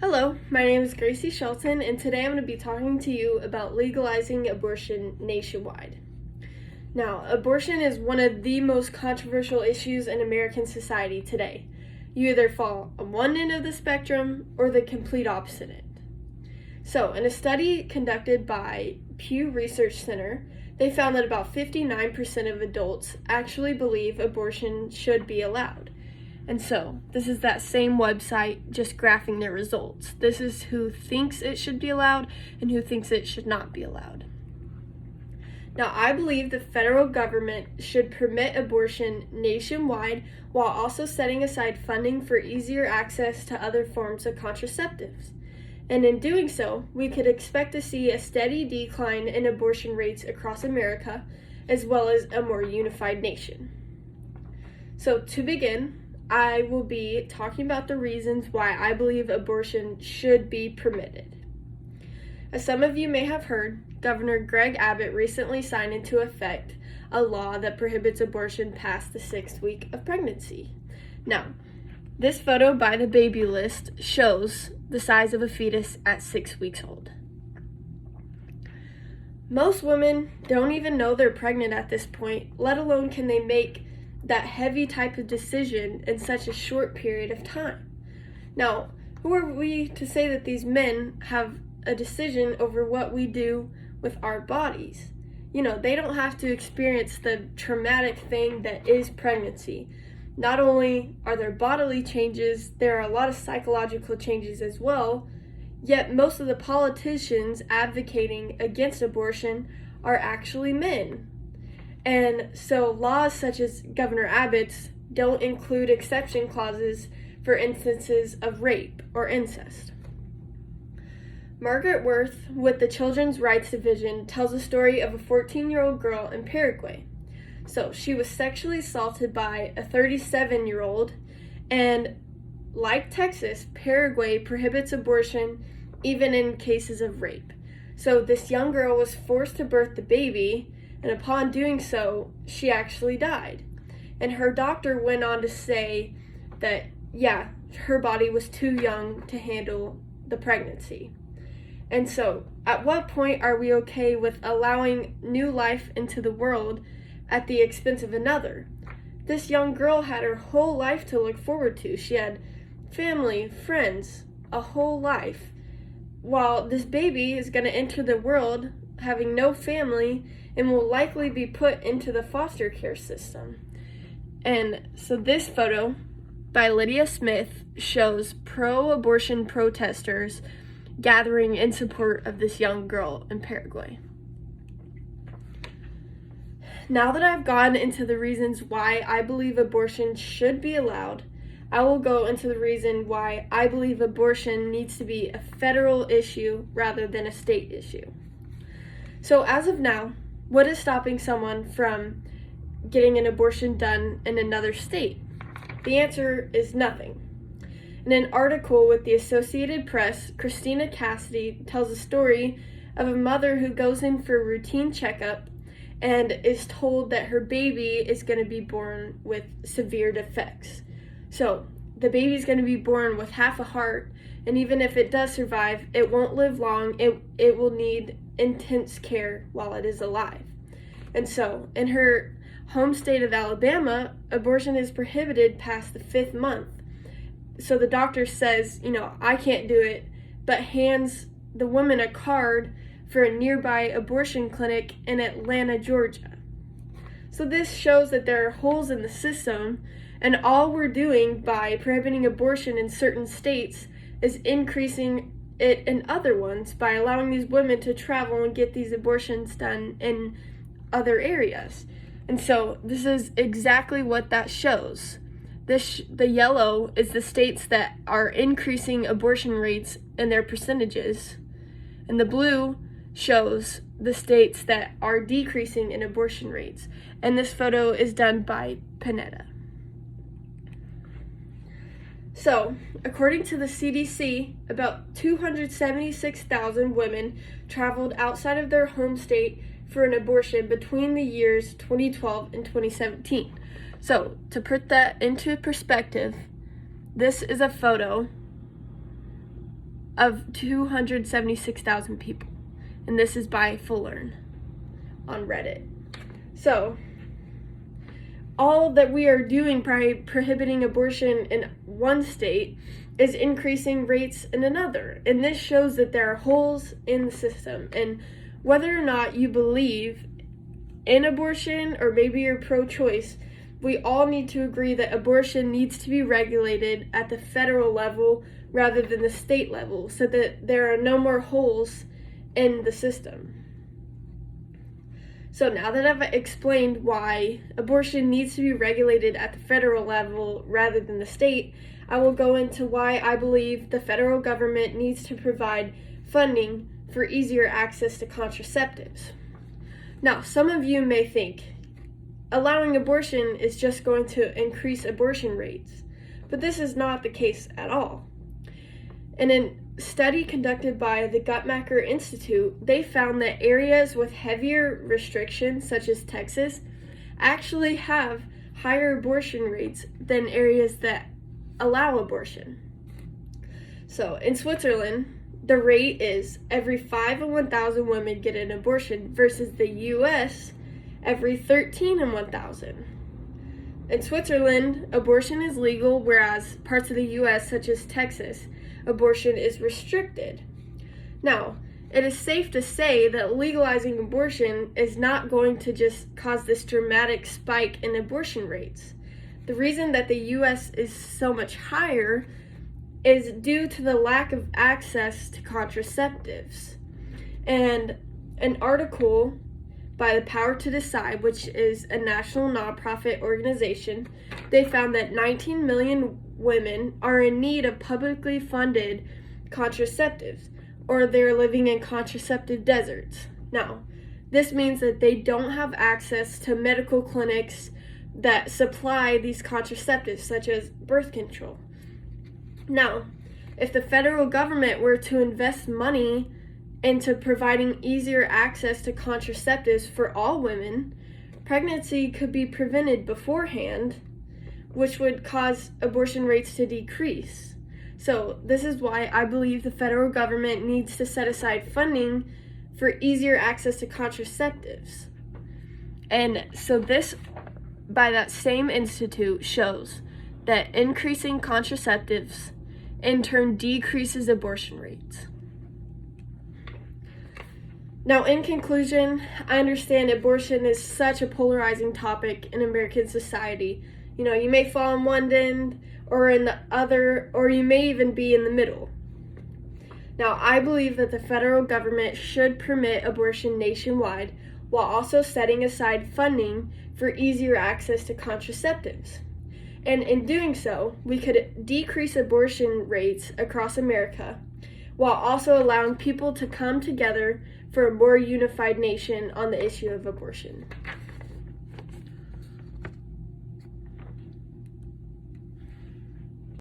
Hello, my name is Gracie Shelton, and today I'm going to be talking to you about legalizing abortion nationwide. Now, abortion is one of the most controversial issues in American society today. You either fall on one end of the spectrum or the complete opposite end. So, in a study conducted by Pew Research Center, they found that about 59% of adults actually believe abortion should be allowed. And so, this is that same website just graphing their results. This is who thinks it should be allowed and who thinks it should not be allowed. Now, I believe the federal government should permit abortion nationwide while also setting aside funding for easier access to other forms of contraceptives. And in doing so, we could expect to see a steady decline in abortion rates across America, as well as a more unified nation. So, to begin, I will be talking about the reasons why I believe abortion should be permitted. As some of you may have heard, Governor Greg Abbott recently signed into effect a law that prohibits abortion past the 6th week of pregnancy. Now, this photo by the baby list shows the size of a fetus at 6 weeks old. Most women don't even know they're pregnant at this point, let alone can they make that heavy type of decision in such a short period of time. Now, who are we to say that these men have a decision over what we do with our bodies? They don't have to experience the traumatic thing that is pregnancy. Not only are there bodily changes, there are a lot of psychological changes as well, yet most of the politicians advocating against abortion are actually men. And so laws such as Governor Abbott's don't include exception clauses for instances of rape or incest. Margaret Worth with the Children's Rights Division tells a story of a 14-year-old girl in Paraguay. So she was sexually assaulted by a 37-year-old, and like Texas, Paraguay prohibits abortion even in cases of rape. So this young girl was forced to birth the baby, and upon doing so, she actually died. And her doctor went on to say that, her body was too young to handle the pregnancy. And so, at what point are we okay with allowing new life into the world at the expense of another? This young girl had her whole life to look forward to. She had family, friends, a whole life. While this baby is going to enter the world having no family and will likely be put into the foster care system. And so this photo by Lydia Smith shows pro-abortion protesters gathering in support of this young girl in Paraguay. Now that I've gone into the reasons why I believe abortion should be allowed, I will go into the reason why I believe abortion needs to be a federal issue rather than a state issue. So as of now, what is stopping someone from getting an abortion done in another state? The answer is nothing. In an article with the Associated Press, Christina Cassidy tells a story of a mother who goes in for a routine checkup and is told that her baby is going to be born with severe defects. So the baby is going to be born with half a heart, and even if it does survive, it won't live long. It will need intense care while it is alive. And so, in her home state of Alabama, abortion is prohibited past the 5th month. So the doctor says, I can't do it, but hands the woman a card for a nearby abortion clinic in Atlanta, Georgia. So this shows that there are holes in the system, and all we're doing by prohibiting abortion in certain states is increasing it in other ones by allowing these women to travel and get these abortions done in other areas. And so this is exactly what that shows. The yellow is the states that are increasing abortion rates in their percentages, and the blue shows the states that are decreasing in abortion rates. And this photo is done by Panetta. So, according to the CDC, about 276,000 women traveled outside of their home state for an abortion between the years 2012 and 2017. So, to put that into perspective, this is a photo of 276,000 people. And this is by Fullern on Reddit. So, all that we are doing by prohibiting abortion in one state is increasing rates in another. And this shows that there are holes in the system. And whether or not you believe in abortion or maybe you're pro-choice, we all need to agree that abortion needs to be regulated at the federal level rather than the state level so that there are no more holes in the system. So now that I've explained why abortion needs to be regulated at the federal level rather than the state, I will go into why I believe the federal government needs to provide funding for easier access to contraceptives. Now, some of you may think allowing abortion is just going to increase abortion rates, but this is not the case at all. In a study conducted by the Guttmacher Institute, they found that areas with heavier restrictions, such as Texas, actually have higher abortion rates than areas that allow abortion. So, in Switzerland, the rate is every 5 in 1,000 women get an abortion versus the US, every 13 in 1,000. In Switzerland, abortion is legal, whereas parts of the US, such as Texas, abortion is restricted. Now, it is safe to say that legalizing abortion is not going to just cause this dramatic spike in abortion rates. The reason that the US is so much higher is due to the lack of access to contraceptives. And an article by the Power to Decide, which is a national nonprofit organization, they found that 19 million women are in need of publicly funded contraceptives, or they're living in contraceptive deserts. Now, this means that they don't have access to medical clinics that supply these contraceptives, such as birth control. Now, if the federal government were to invest money into providing easier access to contraceptives for all women, pregnancy could be prevented beforehand, which would cause abortion rates to decrease. So this is why I believe the federal government needs to set aside funding for easier access to contraceptives. And so this, by that same institute, shows that increasing contraceptives in turn decreases abortion rates. Now, in conclusion, I understand abortion is such a polarizing topic in American society. You know, you may fall in one end or in the other, or you may even be in the middle. Now, I believe that the federal government should permit abortion nationwide while also setting aside funding for easier access to contraceptives. And in doing so, we could decrease abortion rates across America while also allowing people to come together for a more unified nation on the issue of abortion.